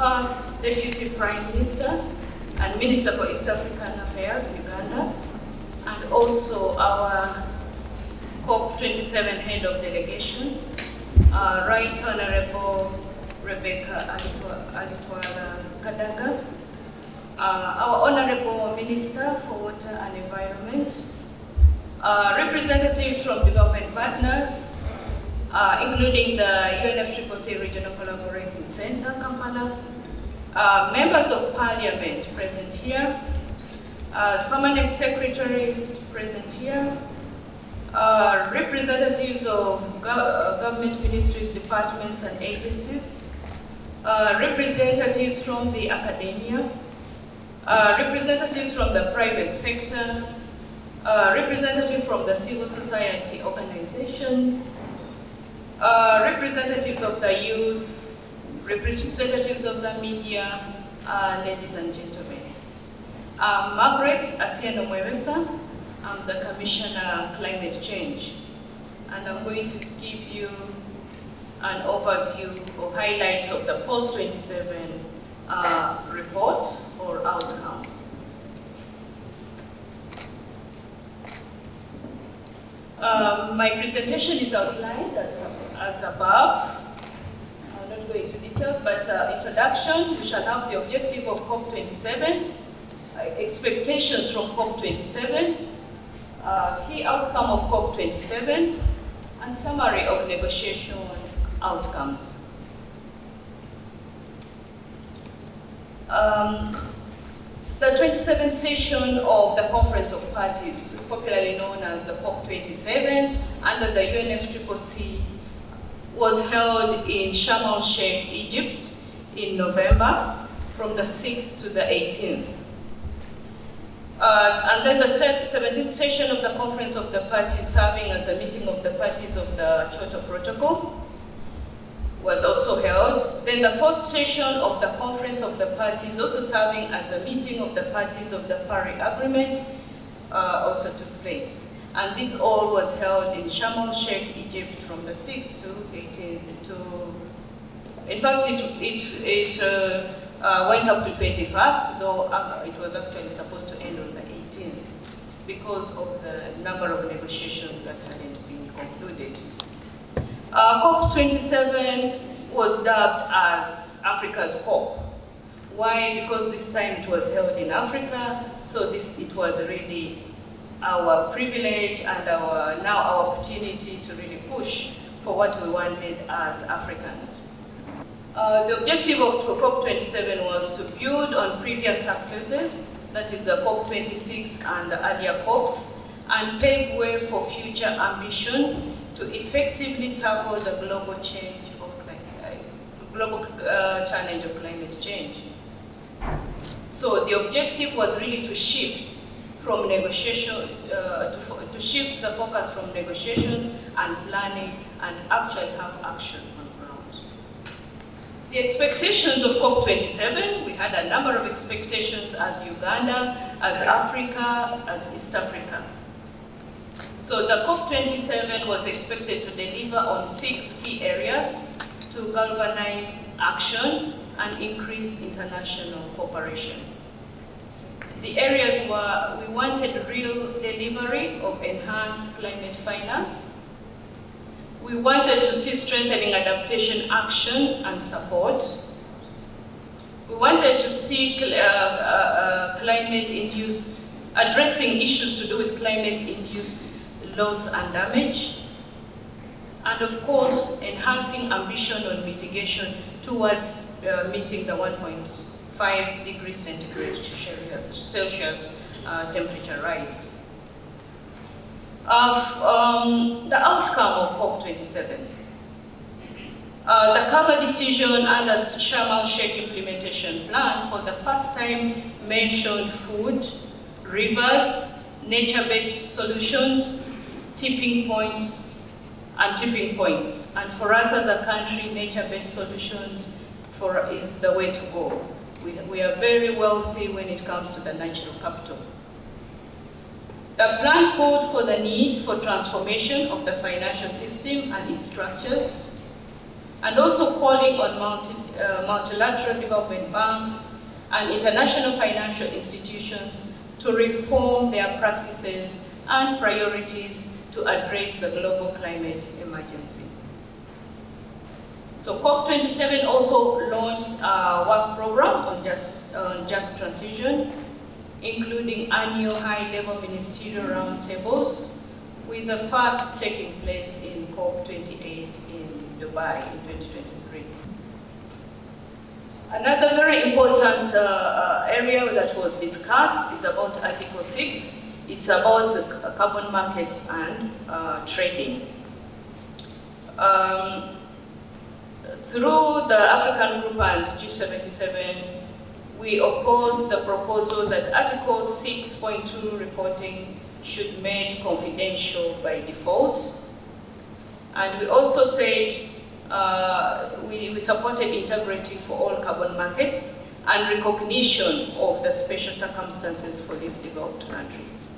first Deputy Prime Minister and Minister for East African Affairs, Uganda, and also our COP27 Head of Delegation, Right Honorable Rebecca Alitwala Kadaga, our Honorable Minister for Water and Environment, representatives from development partners, including the UNFCCC Regional Collaborating Center, Kampala, members of Parliament present here, permanent secretaries present here, representatives of government ministries, departments, and agencies, representatives from the academia, representatives from the private sector, representatives from the civil society organization, representatives of the youth, representatives of the media, ladies and gentlemen. I'm Margaret Atieno Mwewesa. I'm the Commissioner Climate Change, and I'm going to give you an overview or highlights of the post-27 report or outcome. My presentation is outlined as above. I'm not going into details, but introduction, we shall have the objective of COP27, expectations from COP27, key outcome of COP27, and summary of negotiation outcomes. The 27th session of the Conference of Parties, popularly known as the COP27, under the UNFCCC, was held in Sharm el-Sheikh, Egypt, in November, from the 6th to the 18th. And then the 17th session of the Conference of the Parties, serving as the meeting of the parties of the Kyoto Protocol, was also held. Then the 4th session of the Conference of the Parties, also serving as the meeting of the parties of the Paris Agreement, also took place. And this all was held in Sharm el-Sheikh, Egypt, from the 6th to 18th to, in fact, it went up to 21st, though it was actually supposed to end on the 18th because of the number of negotiations that hadn't been concluded. COP27 was dubbed as Africa's COP. Why? Because this time it was held in Africa, so it was really our privilege and now our opportunity to really push for what we wanted as Africans. The objective of COP27 was to build on previous successes, that is the COP26 and the earlier COPs, and pave way for future ambition to effectively tackle the global challenge of climate change. So the objective was really to shift from negotiation, to shift the focus from negotiations and planning and actually have action on ground. The expectations of COP27, we had a number of expectations as Uganda, as Africa, as East Africa. So the COP27 was expected to deliver on 6 key areas to galvanize action and increase international cooperation. The areas were, we wanted real delivery of enhanced climate finance. We wanted to see strengthening adaptation action and support. We wanted to see climate-induced, addressing issues to do with climate-induced loss and damage, and of course, enhancing ambition on mitigation towards meeting the 1.5 degrees centigrade Celsius temperature rise. The outcome of COP27. The cover decision under Sharm el-Sheikh implementation plan for the first time mentioned food, rivers, nature-based solutions, tipping points. And for us as a country, nature-based solutions is the way to go. We are very wealthy when it comes to the natural capital. The plan called for the need for transformation of the financial system and its structures. and also calling on multilateral development banks and international financial institutions to reform their practices and priorities to address the global climate emergency. So COP27 also launched a work program on just transition, including annual high-level ministerial roundtables, with the first taking place in COP28 in Dubai in 2023. Another very important area that was discussed is about Article 6. It's about carbon markets and trading. Through the African Group and G77, we opposed the proposal that Article 6.2 reporting should be made confidential by default. And we also said we supported integrity for all carbon markets and recognition of the special circumstances for these developed countries.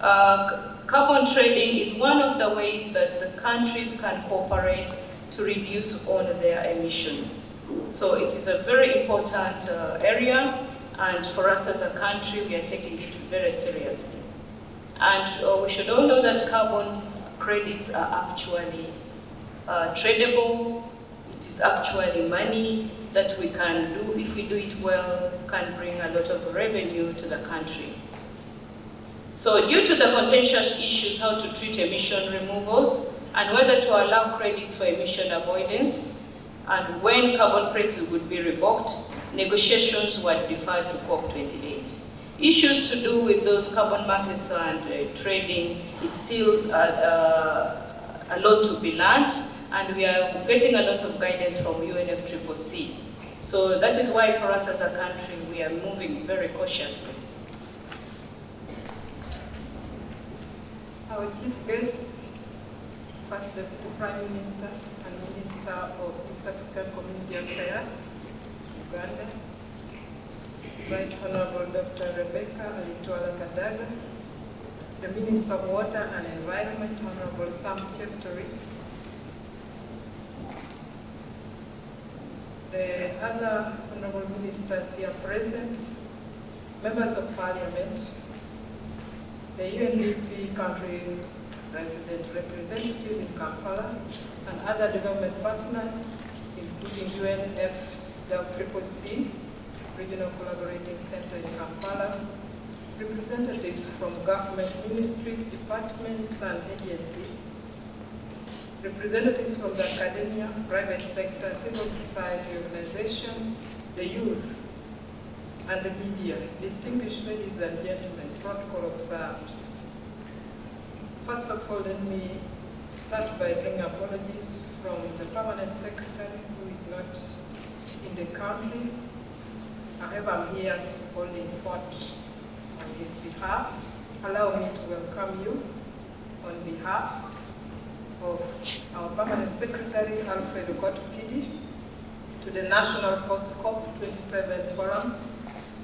Carbon trading is one of the ways that the countries can cooperate to reduce all their emissions. So it is a very important area, and for us as a country, we are taking it very seriously. And we should all know that carbon credits are actually tradable. It is actually money that we can do, if we do it well, can bring a lot of revenue to the country. So due to the contentious issues how to treat emission removals and whether to allow credits for emission avoidance and when carbon credits would be revoked, negotiations were deferred to COP28. Issues to do with those carbon markets and trading is still a lot to be learned, and we are getting a lot of guidance from UNFCCC. So that is why for us as a country, we are moving very cautiously. Our chief guest, First Deputy Prime Minister and Minister of East African Community Affairs, Uganda, Right Honorable Dr. Rebecca Alitwala Kadaga, the Minister of Water and Environment, Honorable Sam Cheptoris, the other honorable ministers here present, members of Parliament, the UNDP country resident representative in Kampala, and other development partners, including UNFCCC, Regional Collaborating Center in Kampala, representatives from government ministries, departments, and agencies, representatives from the academia, private sector, civil society organizations, the youth, and the media. Distinguished ladies and gentlemen, protocol observed. First of all, let me start by bringing apologies from the permanent secretary who is not in the country. However, I'm here holding fort on his behalf. Allow me to welcome you on behalf of our permanent secretary, Alfred Okotukidi, to the National Post-COP27 Forum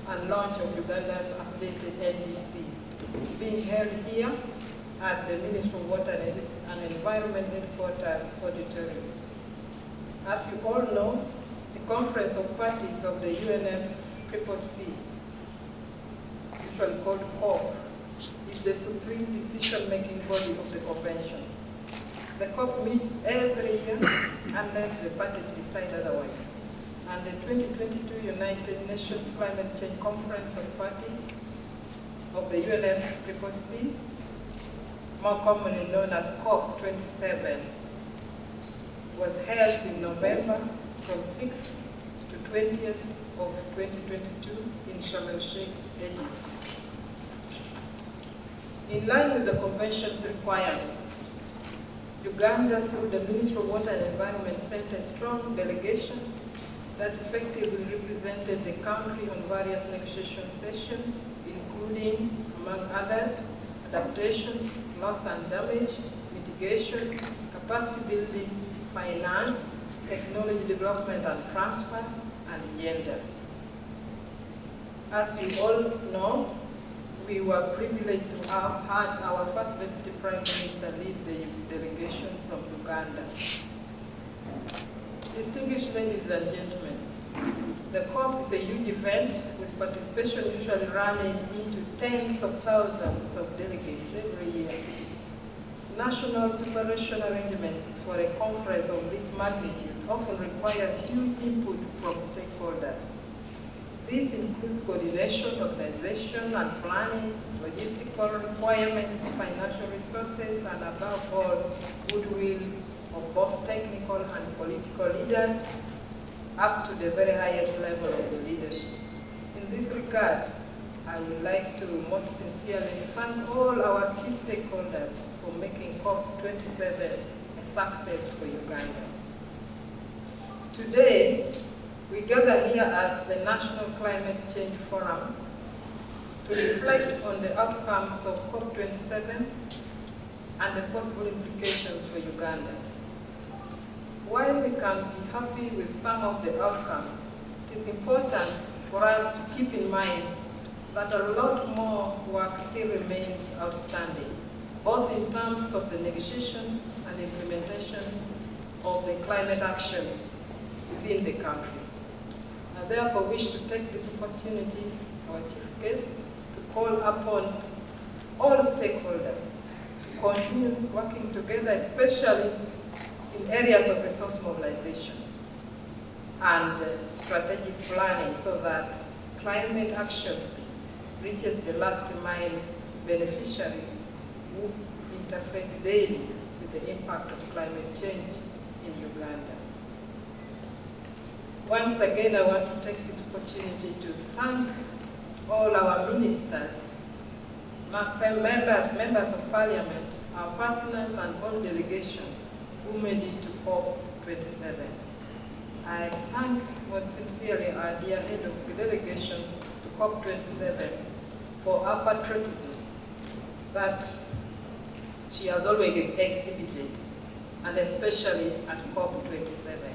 and launch of Uganda's updated NDC, being held here at the Ministry of Water and Environment Headquarters Auditorium. As you all know, the Conference of Parties of the UNFCCC, usually called COP, is the supreme decision-making body of the convention. The COP meets every year unless the parties decide otherwise. And the 2022 United Nations Climate Change Conference of Parties of the UNFCCC, more commonly known as COP27, was held in November from 6th to 20th of 2022 in Sharm el-Sheikh, Egypt. In line with the Convention's requirements, Uganda, through the Ministry of Water and Environment, sent a strong delegation that effectively represented the country on various negotiation sessions, including, among others, adaptation, loss and damage, mitigation, capacity building, finance, technology development and transfer, and gender. As you all know, we were privileged to have had our first Deputy Prime Minister lead the delegation from Uganda. Distinguished ladies and gentlemen, the COP is a huge event with participation usually running into tens of thousands of delegates every year. National preparation arrangements for a conference of this magnitude often require huge input from stakeholders. This includes coordination, organization, and planning, logistical requirements, financial resources, and above all, goodwill of both technical and political leaders up to the very highest level of the leadership. In this regard, I would like to most sincerely thank all our key stakeholders for making COP27 a success for Uganda. Today, we gather here as the National Climate Change Forum to reflect on the outcomes of COP27 and the possible implications for Uganda. While we can be happy with some of the outcomes, it is important for us to keep in mind that a lot more work still remains outstanding, both in terms of the negotiations and implementation of the climate actions within the country. I therefore wish to take this opportunity, our chief guest, to call upon all stakeholders to continue working together, especially in areas of resource mobilization and strategic planning, so that climate actions reaches the last mile beneficiaries who interface daily with the impact of climate change in Uganda. Once again, I want to take this opportunity to thank all our ministers, members of parliament, our partners, and all delegation who made it to COP27. I thank most sincerely our dear head of the delegation to COP27 for her patriotism that she has always exhibited, and especially at COP27.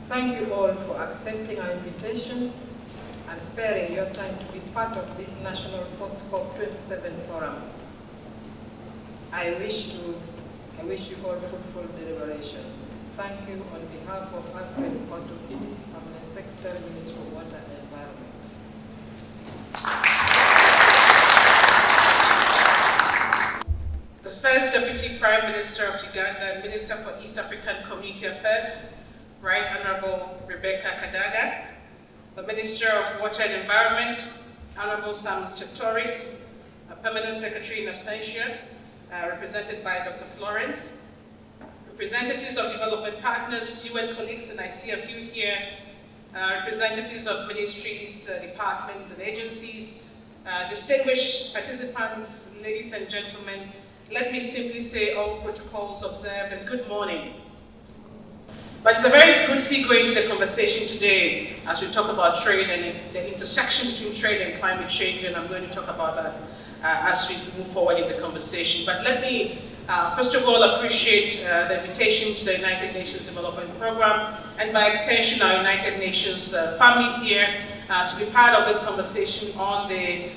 Thank you all for accepting our invitation and sparing your time to be part of this National Post-COP27 Forum. I wish you all fruitful deliberations. Thank you on behalf of Alfred Kwatokidi, Permanent Secretary, Minister of Water and Environment. The first Deputy Prime Minister of Uganda and Minister for East African Community Affairs, Right Honorable Rebecca Kadaga, the Minister of Water and Environment, Honorable Sam Cheptoris, Permanent Secretary in absentia, represented by Dr. Florence, representatives of development partners, UN colleagues, and I see a few here, representatives of ministries, departments, and agencies, distinguished participants, ladies and gentlemen, let me simply say all protocols observed and good morning. But it's a very good segue into the conversation today as we talk about trade and the intersection between trade and climate change, and I'm going to talk about that as we move forward in the conversation. But let me first of all appreciate the invitation to the United Nations Development Program, and by extension our United Nations family here to be part of this conversation on the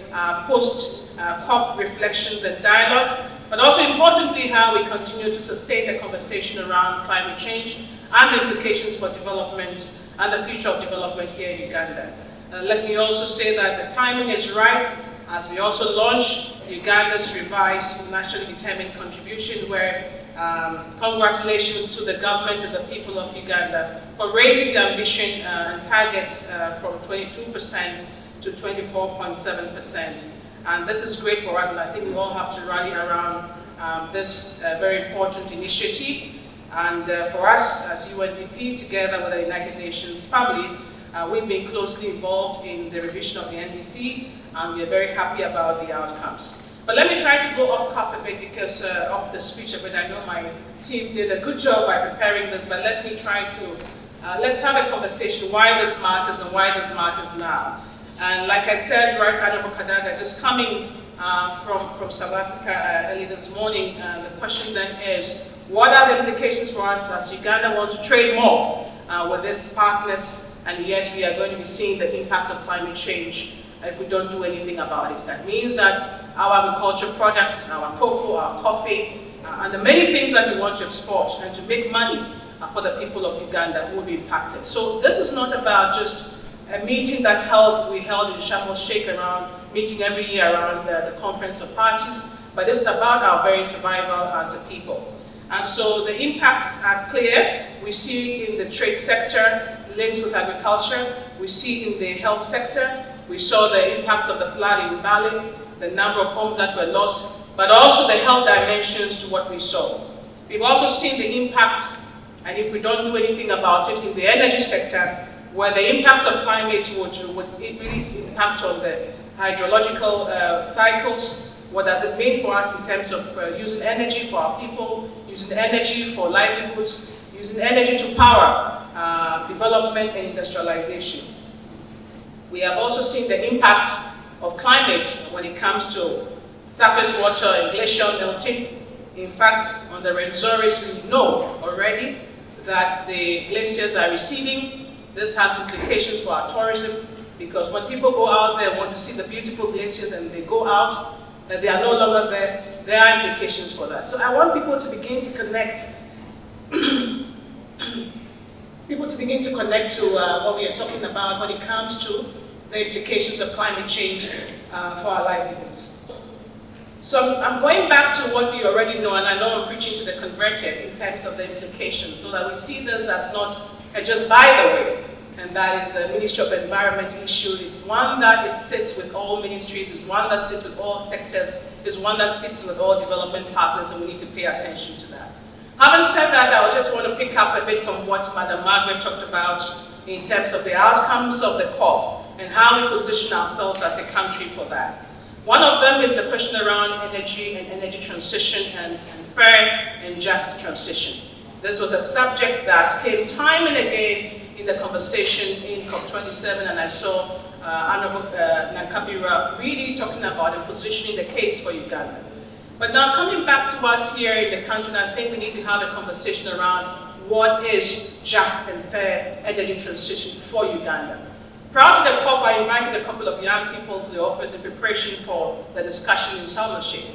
post-COP reflections and dialogue, but also importantly how we continue to sustain the conversation around climate change and the implications for development and the future of development here in Uganda. Let me also say that the timing is right as we also launch Uganda's revised nationally determined contribution, where congratulations to the government and the people of Uganda for raising the ambition and targets from 22% to 24.7%. And this is great for us, and I think we all have to rally around this very important initiative. And for us as UNDP, together with the United Nations family, we've been closely involved in the revision of the NDC, and we're very happy about the outcomes. But let me try to go off cuff a bit because of the speech a bit. I know my team did a good job by preparing this, but let me try to, let's have a conversation why this matters and why this matters now. And like I said, Right Honorable Kadaga, just coming from South Africa early this morning, the question then is, what are the implications for us as Uganda wants to trade more with its partners, and yet we are going to be seeing the impact of climate change if we don't do anything about it? That means that our agricultural products, our cocoa, our coffee, and the many things that we want to export and to make money for the people of Uganda who will be impacted. So this is not about just a meeting that we held in Sharm el-Sheikh meeting every year around the Conference of Parties, but this is about our very survival as a people. And so the impacts are clear. We see it in the trade sector, linked with agriculture. We see it in the health sector. We saw the impact of the flood in Bali, the number of homes that were lost, but also the health dimensions to what we saw. We've also seen the impact, and if we don't do anything about it, in the energy sector, where the impact of climate would really impact on the hydrological cycles. What does it mean for us in terms of using energy for our people, using energy for livelihoods, using energy to power development and industrialization. We have also seen the impact of climate when it comes to surface water and glacial melting. In fact, on the Rwenzori, we know already that the glaciers are receding. This has implications for our tourism, because when people go out there and want to see the beautiful glaciers and they go out and they are no longer there, there are implications for that. So I want people to begin to connect to what we are talking about when it comes to the implications of climate change for our livelihoods. So I'm going back to what we already know, and I know I'm preaching to the converted in terms of the implications, so that we see this as not just by the way, and that is a Ministry of Environment issue. It's one that sits with all ministries, it's one that sits with all sectors, it's one that sits with all development partners, and we need to pay attention to that. Having said that, I just want to pick up a bit from what Madam Margaret talked about in terms of the outcomes of the COP and how we position ourselves as a country for that. One of them is the question around energy and energy transition and fair and just transition. This was a subject that came time and again in the conversation in COP27, and I saw Honorable Nakabira really talking about and positioning the case for Uganda. But now coming back to us here in the country, I think we need to have a conversation around what is just and fair energy transition for Uganda. Prior to the COP, I invited a couple of young people to the office in preparation for the discussion in Sharm el-Sheikh.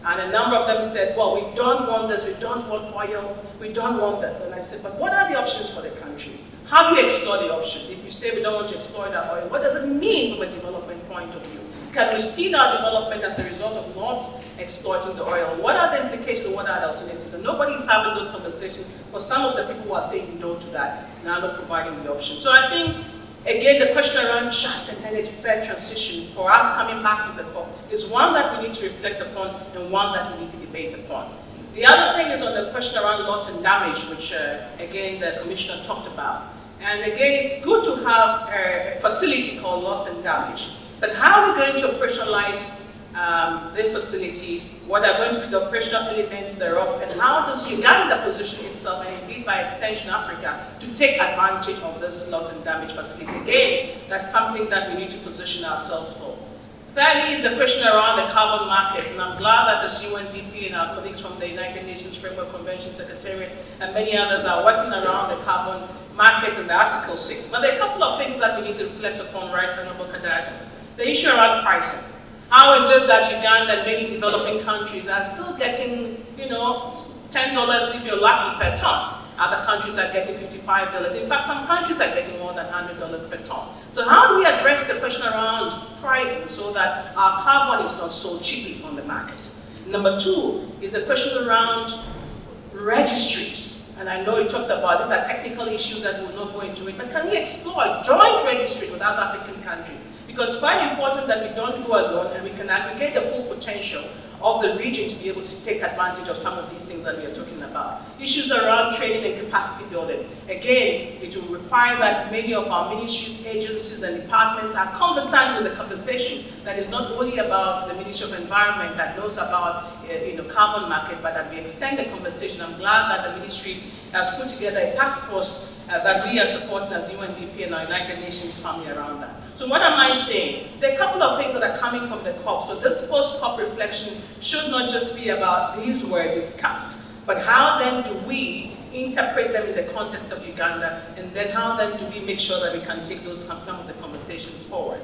And a number of them said, well, we don't want this, we don't want oil, we don't want this. And I said, but what are the options for the country? How do we explore the options? If you say we don't want to explore that oil, what does it mean from a development point of view? Can we see our development as a result of not exploiting the oil? What are the implications and what are the alternatives? And nobody is having those conversations, for some of the people who are saying no to that, now not providing the option. So I think, again, the question around just and energy fair transition for us coming back to the COP is one that we need to reflect upon and one that we need to debate upon. The other thing is on the question around loss and damage, which again the Commissioner talked about. And again, it's good to have a facility called loss and damage. But how are we going to operationalize the facility? What are going to be the operational elements thereof? And how does Uganda position itself, and indeed by extension Africa, to take advantage of this loss and damage facility? Again, that's something that we need to position ourselves for. Thirdly is the question around the carbon markets, and I'm glad that the UNDP and our colleagues from the United Nations Framework Convention Secretariat and many others are working around the carbon markets and the Article 6. But there are a couple of things that we need to reflect upon, right, Honorable Kadaga. The issue around pricing. How is it that Uganda and many developing countries are still getting, $10 if you're lucky per ton? Other countries are getting $55. In fact, some countries are getting more than $100 per ton. So how do we address the question around pricing so that our carbon is not sold cheaply on the market? Number two is the question around registries. And I know you talked about these are technical issues that we will not go into it, but can we explore joint registry with other African countries? Because it's quite important that we don't go alone and we can aggregate the full potential of the region to be able to take advantage of some of these things that we are talking about. Issues around training and capacity building. Again, it will require that many of our ministries, agencies, and departments are conversant with the conversation that is not only about the Ministry of Environment that knows about carbon market, but that we extend the conversation. I'm glad that the ministry has put together a task force that we are supporting as UNDP and our United Nations family around that. So what am I saying? There are a couple of things that are coming from the COP. So this post-COP reflection should not just be about these were discussed, but how then do we interpret them in the context of Uganda, and then how then do we make sure that we can take some of the conversations forward.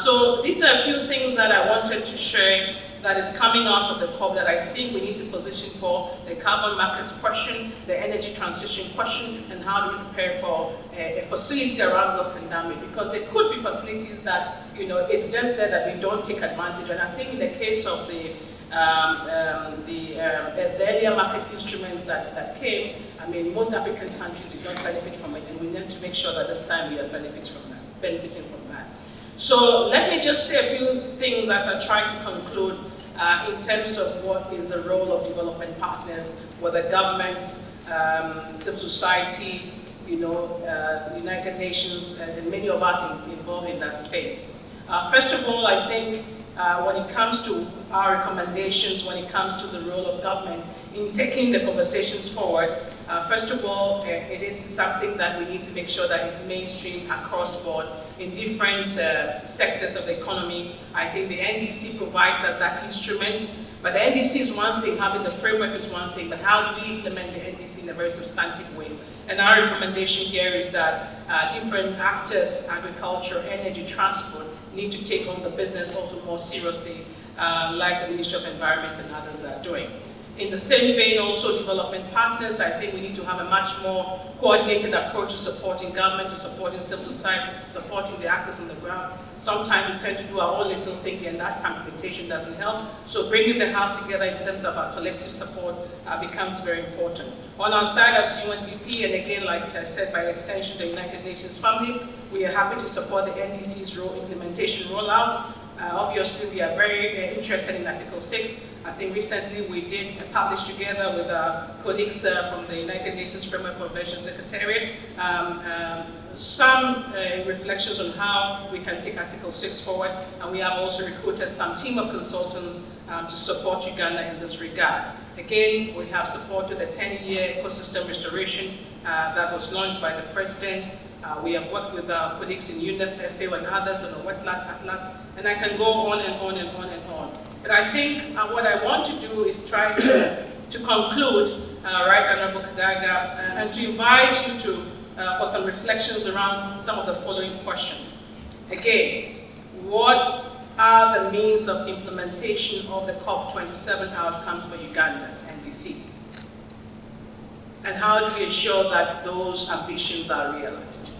So these are a few things that I wanted to share that is coming out of the COP that I think we need to position for: the carbon markets question, the energy transition question, and how do we prepare for a facility around loss and damage, because there could be facilities that, it's just there that we don't take advantage of. And I think in the case of the earlier market instruments that came, I mean, most African countries did not benefit from it, and we need to make sure that this time we are benefiting from that. So let me just say a few things as I try to conclude in terms of what is the role of development partners, whether governments, civil society, United Nations, and many of us involved in that space. First of all, I think when it comes to our recommendations, when it comes to the role of government in taking the conversations forward, first of all, it is something that we need to make sure that it's mainstream across board in different sectors of the economy. I think the NDC provides us that instrument, but the NDC is one thing, having the framework is one thing, but how do we implement the NDC in a very substantive way? And our recommendation here is that different actors, agriculture, energy, transport, need to take on the business also more seriously, like the Ministry of Environment and others are doing. In the same vein, also development partners, I think we need to have a much more coordinated approach to supporting government, to supporting civil society, to supporting the actors on the ground. Sometimes we tend to do our own little thing, and that fragmentation doesn't help. So bringing the house together in terms of our collective support becomes very important. On our side as UNDP, and again, like I said, by extension, the United Nations family, we are happy to support the NDC's implementation rollout. Obviously, we are very interested in Article 6. I think recently we did publish together with our colleagues from the United Nations Framework Convention Secretariat some reflections on how we can take Article 6 forward, and we have also recruited some team of consultants to support Uganda in this regard. Again, we have supported the 10-year ecosystem restoration that was launched by the President. We have worked with our colleagues in UNEP, FAO, and others on the Wetland Atlas, and I can go on and on and on and on. But I think what I want to do is try to conclude, Right Honorable Kadaga, and to invite you to for some reflections around some of the following questions. Again, what are the means of implementation of the COP27 outcomes for Uganda's NDC? And how do we ensure that those ambitions are realized?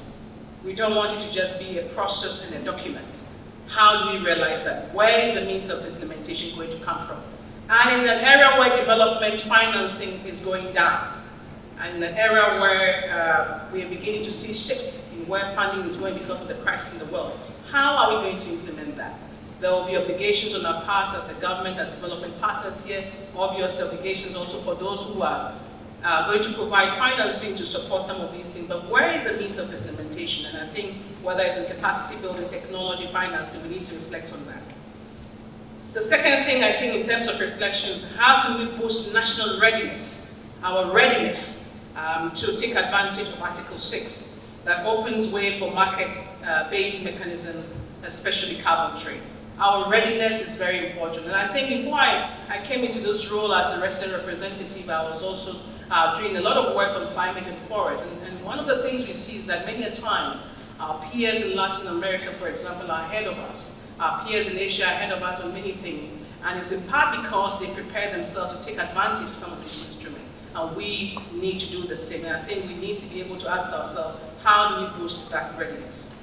We don't want it to just be a process and a document. How do we realize that? Where is the means of implementation going to come from? And in an era where development financing is going down, and in an era where we are beginning to see shifts in where funding is going because of the crisis in the world, how are we going to implement that? There will be obligations on our part as a government, as development partners here, obvious obligations also for those who are going to provide financing to support some of these things, but where is the means of implementation? And I think whether it's in capacity building, technology, financing, we need to reflect on that. The second thing I think in terms of reflections, how can we boost national readiness, our readiness to take advantage of Article 6 that opens way for market-based mechanisms, especially carbon trade. Our readiness is very important. And I think before I came into this role as a resident representative, I was also doing a lot of work on climate and forest. And one of the things we see is that many a times, our peers in Latin America, for example, are ahead of us. Our peers in Asia are ahead of us on many things. And it's in part because they prepare themselves to take advantage of some of these instruments. And we need to do the same. And I think we need to be able to ask ourselves, how do we boost that readiness?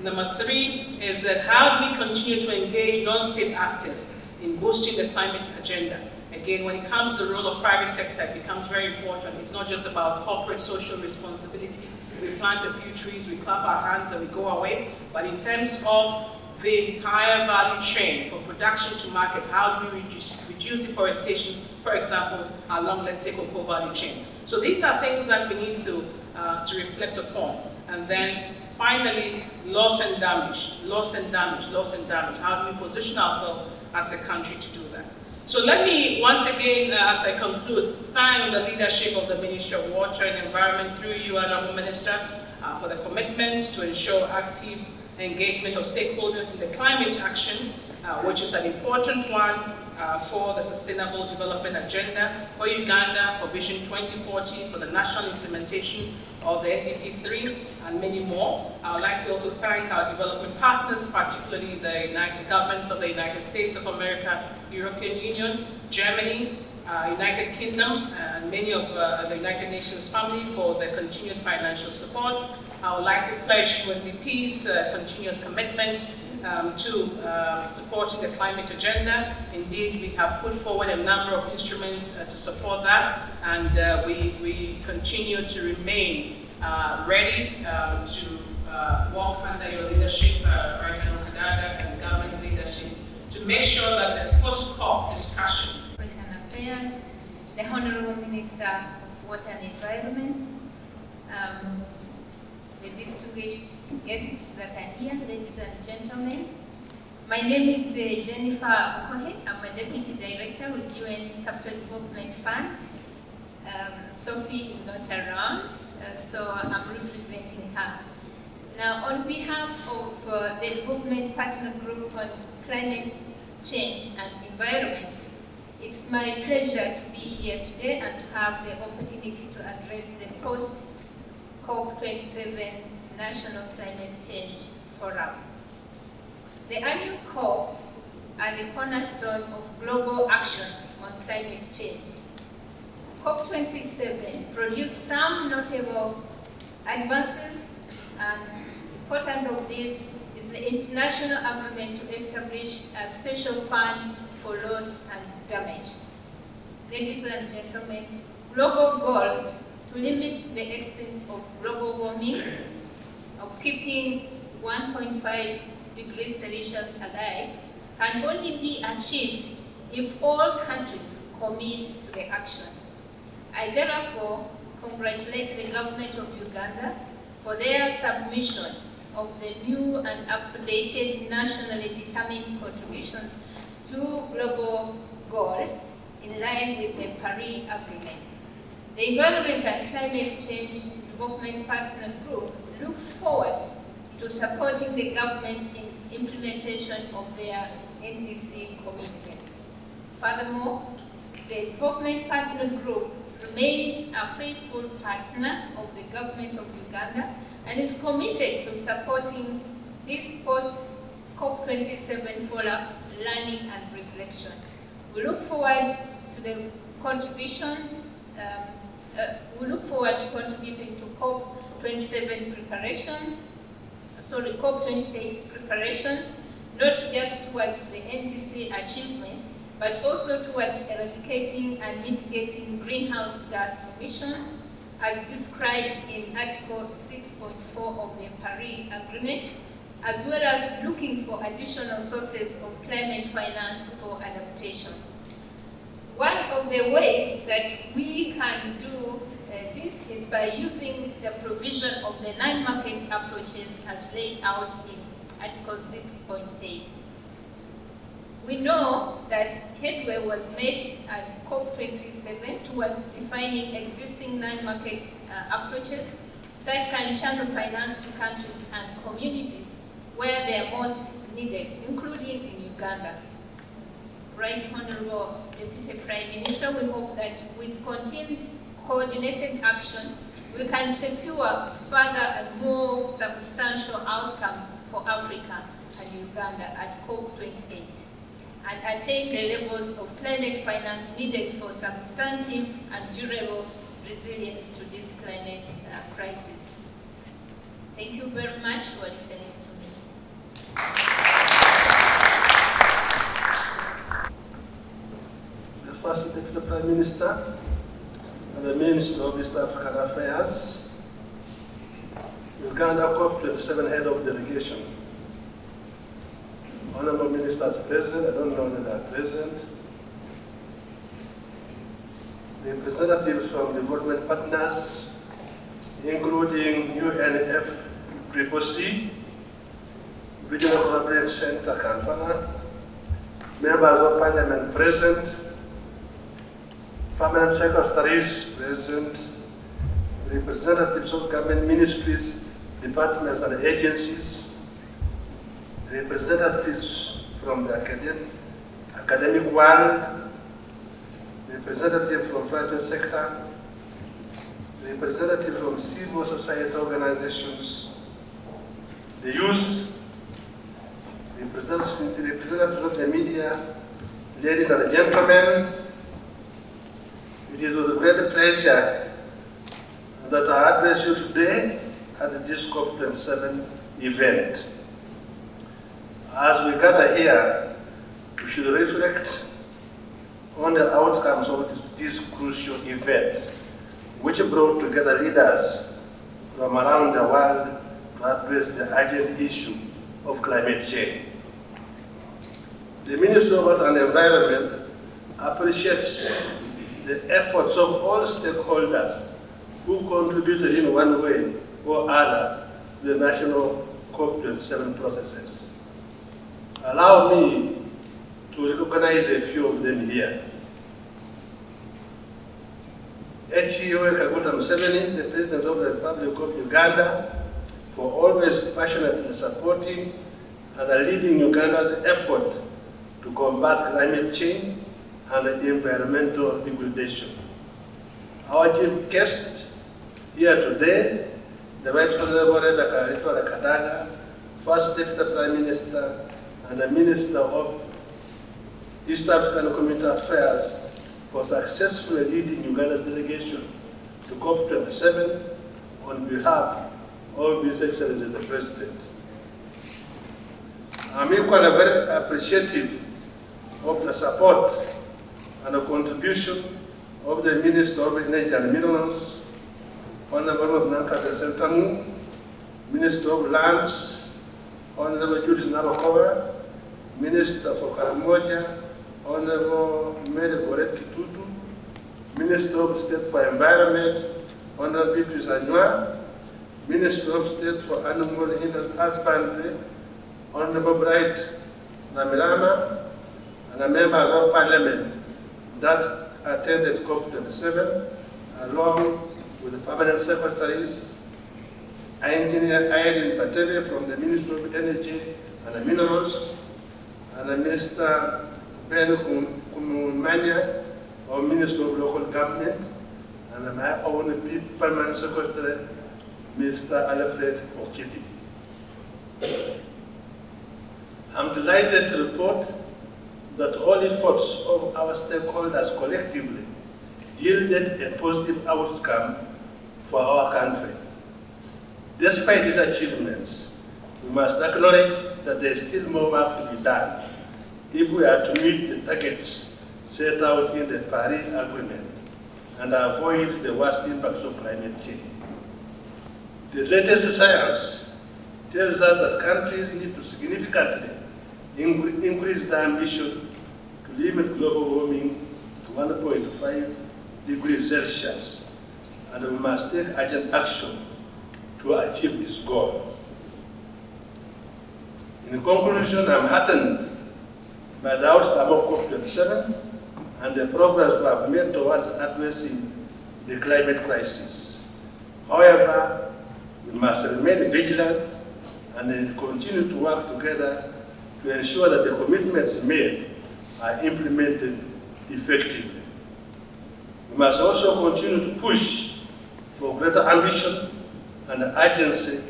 Number 3 is that how do we continue to engage non-state actors in boosting the climate agenda? Again, when it comes to the role of private sector, it becomes very important. It's not just about corporate social responsibility. We plant a few trees, we clap our hands, and we go away. But in terms of the entire value chain, from production to market, how do we reduce deforestation, for example, along, let's say, cocoa value chains? So these are things that we need to reflect upon. And then finally, loss and damage, loss and damage, loss and damage. How do we position ourselves as a country to do that? So let me, once again, as I conclude, thank the leadership of the Ministry of Water and Environment through you, Honourable Minister, for the commitment to ensure active engagement of stakeholders in the climate action, which is an important one. for the Sustainable Development Agenda for Uganda, for Vision 2040, for the national implementation of the NDP3, and many more. I would like to also thank our development partners, particularly the governments of the United States of America, European Union, Germany, United Kingdom, and many of the United Nations family for their continued financial support. I would like to pledge UNDP's continuous commitment to supporting the climate agenda. Indeed, we have put forward a number of instruments to support that, and we continue to remain ready to work under your leadership, right, Kadaga, and government's leadership, to make sure that the post-COP discussion Affairs, the Honorable Minister of Water and Environment, the distinguished guests that are here, ladies and gentlemen. My name is Jennifer Okohe. I'm a Deputy Director with UN Capital Development Fund. Sophie is not around, so I'm representing her. Now, on behalf of the Development Partner Group on Climate Change and Environment, it's my pleasure to be here today and to have the opportunity to address the post-COP27 National Climate Change Forum. The annual COPs are the cornerstone of global action on climate change. COP27 produced some notable advances, and important of this is the international agreement to establish a special fund for loss and damage. Ladies and gentlemen, global goals to limit the extent of global warming, of keeping 1.5 degrees Celsius alive, can only be achieved if all countries commit to the action. I therefore congratulate the government of Uganda for their submission of the new and updated nationally determined contributions to global goal in line with the Paris Agreement. The Environment and Climate Change Development Partner Group looks forward to supporting the government in implementation of their NDC commitments. Furthermore, the Development Partner Group remains a faithful partner of the government of Uganda and is committed to supporting this post-COP27 forum learning and reflection. We look forward to the contributions. We look forward to contributing to COP28 preparations, not just towards the NDC achievement, but also towards eradicating and mitigating greenhouse gas emissions, as described in Article 6.4 of the Paris Agreement, as well as looking for additional sources of climate finance for adaptation. One of the ways that we can do this is by using the provision of the 9 market approaches as laid out in Article 6.8. We know that headway was made at COP27 towards defining existing 9 market approaches that can channel finance to countries and communities where they are most needed, including in Uganda. Right, Honorable Deputy Prime Minister, we hope that with continued coordinated action, we can secure further and more substantial outcomes for Africa and Uganda at COP28 and attain the levels of climate finance needed for substantive and durable resilience to this climate crisis. Thank you very much for listening to me. The First Deputy Prime Minister and the Minister of East African Affairs, Uganda COP27 Head of Delegation, Honorable Ministers present, I don't know that they are present, representatives from development partners, including UNFCCC, Regional Collaboration Center, Kampala, members of Parliament present, permanent secretaries present, representatives of government ministries, departments and agencies, representatives from the academic world, representative from private sector, representative from civil society organizations, the youth, representatives of the media, ladies and gentlemen, it is with great pleasure that I address you today at this COP27 event. As we gather here, we should reflect on the outcomes of this crucial event, which brought together leaders from around the world to address the urgent issue of climate change. The Ministry of Earth and Environment appreciates the efforts of all stakeholders who contributed in one way or other to the national COP27 processes. Allow me to recognize a few of them here. Kaguta Museveni, the President of the Republic of Uganda, for always passionately supporting and leading Uganda's effort to combat climate change and environmental degradation. Our chief guest here today, the Right Honorable Rebecca Kadaga, First Deputy Prime Minister and the Minister of East African Community Affairs, for successfully leading Uganda's delegation to COP27 on behalf of His Excellency the President. I'm equally very appreciative of the support and the contribution of the Minister of Energy and Minerals, Honorable Nankata Sentamu, Minister of Lands, Honorable Judith Nabakowa, Minister for Karamoja, Honorable Mary Boret Kitutu, Minister of State for Environment, Honorable Beatrice Anywa, Minister of State for Animal Husbandry, Honorable Bright Namirama, and the members of Parliament that attended COP27, along with the permanent secretaries, Engineer Irene Patebe from the Ministry of Energy and Minerals, and the Minister Ben Kumumanya, our Minister of Local Government, and my own permanent secretary, Mr. Alfred Okiti. I'm delighted to report that all efforts of our stakeholders collectively yielded a positive outcome for our country. Despite these achievements, we must acknowledge that there is still more work to be done if we are to meet the targets set out in the Paris Agreement and avoid the worst impacts of climate change. The latest science tells us that countries need to significantly increase their ambition to limit global warming to 1.5 degrees Celsius, and we must take urgent action to achieve this goal. In conclusion, I'm heartened by the outcome of COP27 and the progress we have made towards addressing the climate crisis. However, we must remain vigilant and continue to work together to ensure that the commitments made are implemented effectively. We must also continue to push for greater ambition and urgency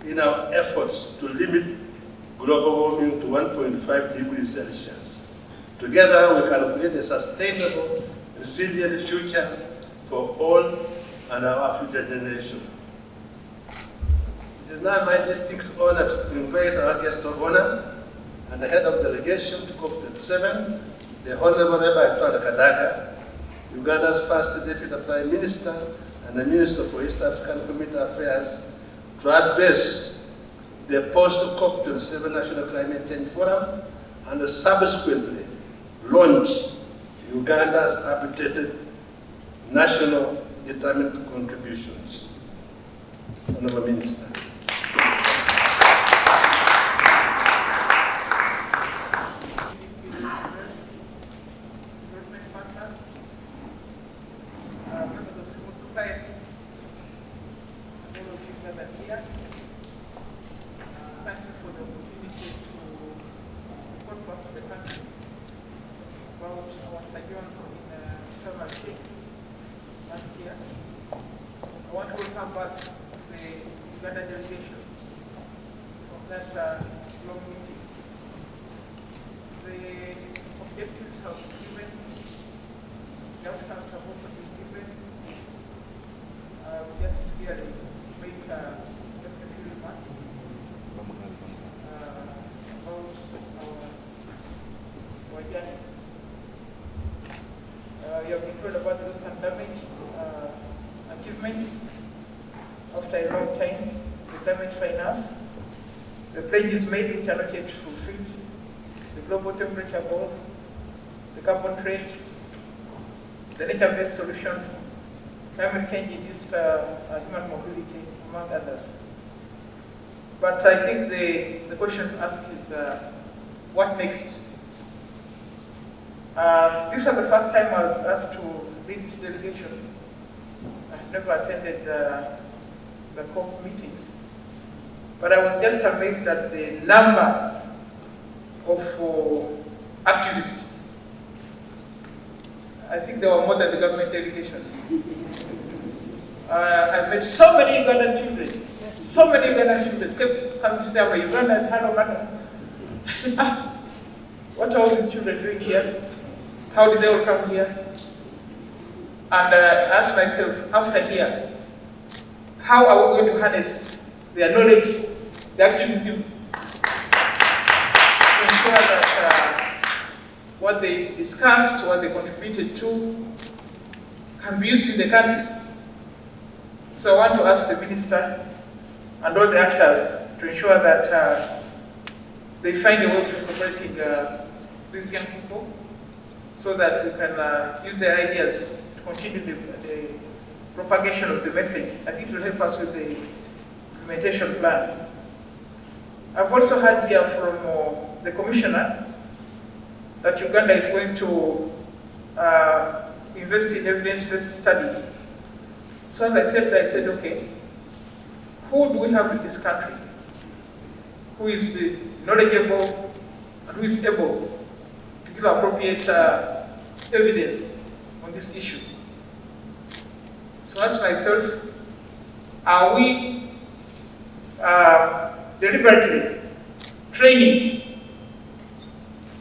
in our efforts to limit global warming to 1.5 degrees Celsius. Together, we can create a sustainable, resilient future for all and our future generations. It is now my distinct honor to invite our guest of honor and the head of delegation to COP27, the Honorable Rebecca Kadaga, Uganda's first Deputy Prime Minister and the Minister for East African Community Affairs, to address the post-COP27 National Climate Change Forum and subsequently launch Uganda's updated national determined contributions. Honorable Minister. Members of civil society, all of you gathered here. Thank you for the opportunity to report back to the country. about our sojourns in Sharm el-Sheikh last year. I want to welcome back the Uganda delegation from that long meeting. The objectives have been given, the outcomes have also been given. Just really make just a few remarks about our journey. You have been told about the loss and damage achievement after a long time, the damage finance, the pledges made which are not yet fulfilled, the global temperature goals, the carbon trade, the nature-based solutions, climate change-induced human mobility, among others. But I think the question to ask is, what next? This was the first time I was asked to lead this delegation. I had never attended the COP meetings. But I was just amazed at the number of activists. I think there were more than the government delegations. I met so many Ugandan children, so many Ugandan children kept coming to say, I'm Ugandan, hello, madam. I said, what are all these children doing here? How did they all come here? And I asked myself, after here, how are we going to harness their knowledge, their activism, to ensure that what they discussed, what they contributed to, can be used in the country? So I want to ask the minister and all the actors to ensure that they find a way of incorporating these young people so that we can use their ideas to continue the propagation of the message. I think it will help us with the implementation plan. I've also heard here from the commissioner that Uganda is going to invest in evidence-based studies. So as I said, okay, who do we have in this country who is knowledgeable and who is able to give appropriate evidence on this issue? So I ask myself, are we deliberately training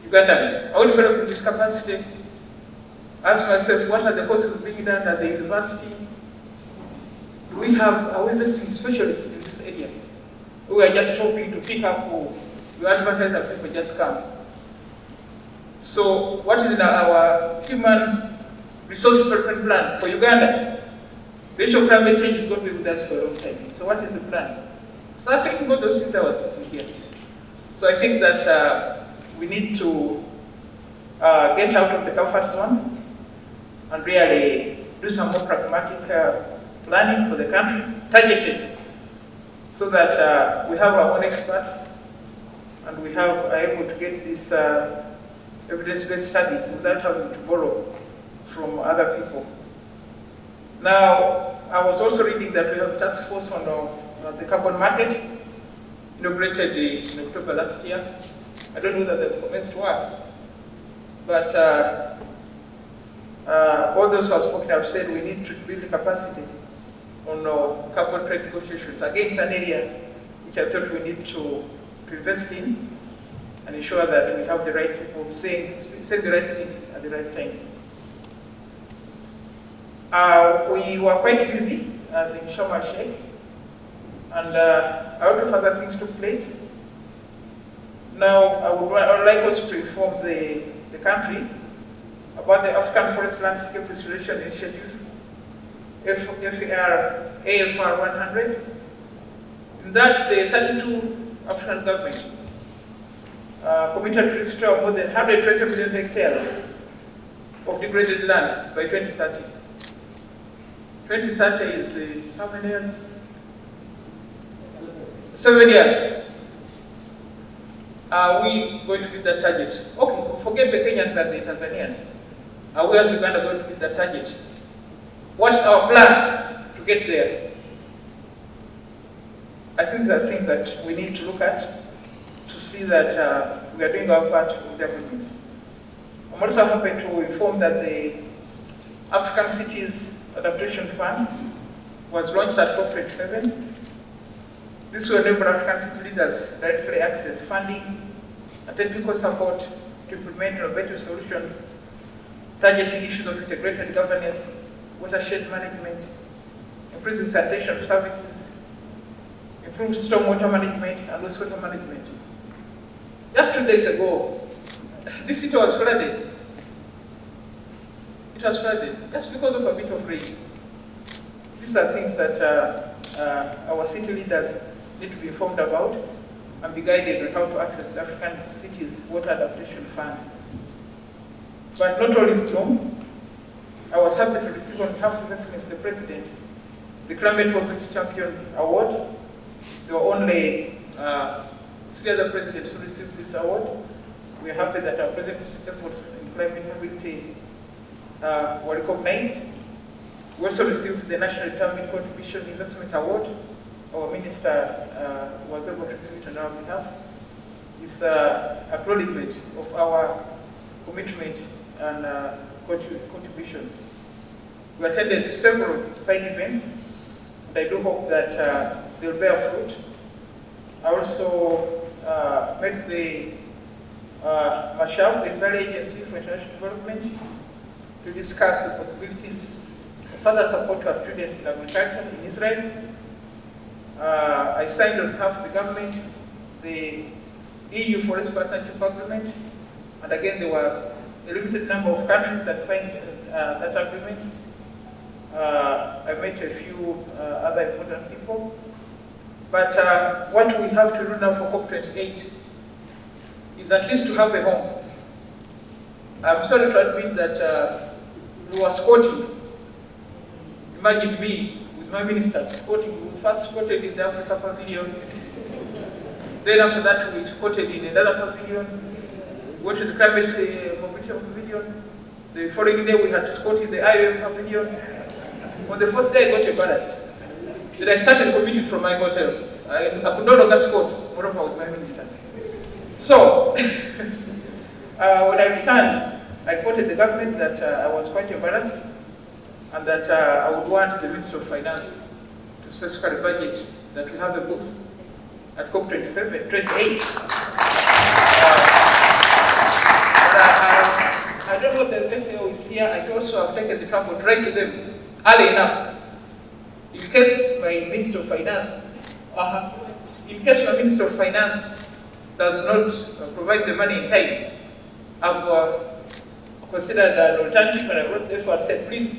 Ugandans? Are we developing this capacity? I ask myself, what are the courses being done at the university? Are we investing in specialists in this area? We are just hoping to pick up who you advertise and people just come. So what is in our human resource development plan for Uganda? The issue of climate change is going to be with us for a long time. So what is the plan? So I think about those things I was sitting here. So I think that we need to get out of the comfort zone and really do some more pragmatic planning for the country, targeted, so that we have our own experts and we are able to get these evidence-based studies without having to borrow from other people. Now, I was also reading that we have a task force on the carbon market, inaugurated in October last year. I don't know that they've commenced work, but all those who have spoken have said we need to build capacity on carbon trade negotiations. Again, it's an area which I thought we need to invest in and ensure that we have the right people saying the right things at the right time. We were quite busy in Sharm el-Sheikh, and a lot of other things took place. Now, I would like also to inform the country about the African Forest Landscape Restoration Initiative, AFR 100. In that, the 32 African governments committed to restore more than 120 million hectares of degraded land by 2030. 2030 is how many years? 7 years. Are we going to meet that target? Okay, forget the Kenyans and the Tanzanians. Are we as Uganda going to meet that target? What's our plan to get there? I think there are things that we need to look at to see that we are doing our part with everything. I'm also happy to inform that the African Cities Adaptation Fund was launched at COP27. This will enable African city leaders directly access funding and technical support to implement innovative solutions targeting issues of integrated governance, watershed management, increasing sanitation services, improved stormwater management, and wastewater management. Just 2 days ago, this city was flooded. It was flooded just because of a bit of rain. These are things that our city leaders need to be informed about and be guided on how to access the African Cities Water Adaptation Fund. But not all is gloom. I was happy to receive on behalf of His Excellency the President the Climate Mobility Champion Award. There were only 3 other presidents who received this award. We are happy that our president's efforts in climate mobility were recognized. We also received the National Determined Contribution Investment Award. Our minister was able to receive it on our behalf. It's acknowledgement of our commitment and contribution. We attended several side events, and I do hope that they'll bear fruit. I also met the MASHAV, the Israeli Agency for International Development, to discuss the possibilities of further support to our students in agriculture in Israel. I signed on behalf of the government the EU Forest Partnership Agreement, and again there were a limited number of countries that signed that agreement. I met a few other important people. But what we have to do now for COP28 is at least to have a home. I'm sorry to admit that we were squatting. Imagine me with my minister squatting. We first squatted in the Africa Pavilion. Then after that we squatted in another pavilion. We went to the Climate Mobility Pavilion. The following day we had to squat in the IOM Pavilion. On the 4th day I got embarrassed. Then I started commuting from my hotel. I could no longer squat, moreover with my minister. So, when I returned, I reported the government that I was quite embarrassed and that I would want the Minister of Finance to specify a budget that we have a booth at COP28. I don't know if the FAO is here. I also have taken the trouble to write to them early enough. In case my Minister of Finance, does not provide the money in time, I've considered an alternative, and I wrote the FAO and said, please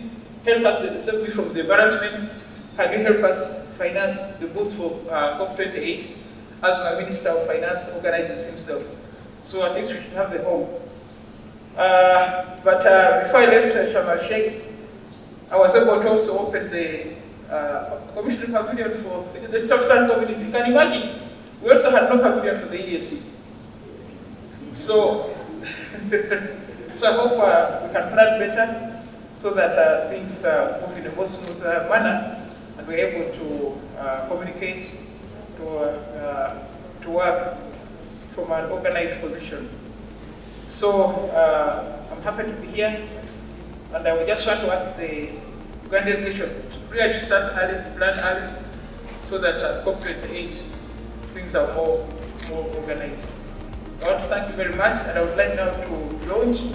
help us to save me from the embarrassment. Can you help us finance the booth for COP28 as my Minister of Finance organizes himself? So at least we should have the home. But before I left Sharm el-Sheikh, I was able to also open the commissioning pavilion for the East African community. You can imagine, we also had no pavilion for the EAC. So, so I hope we can plan better so that things move in a more smooth manner and we're able to communicate, to work from an organized position. So I'm happy to be here, and I would just want to ask the Ugandan nation to really start early, plan early, so that at COP28 things are more organized. I want to thank you very much, and I would like now to launch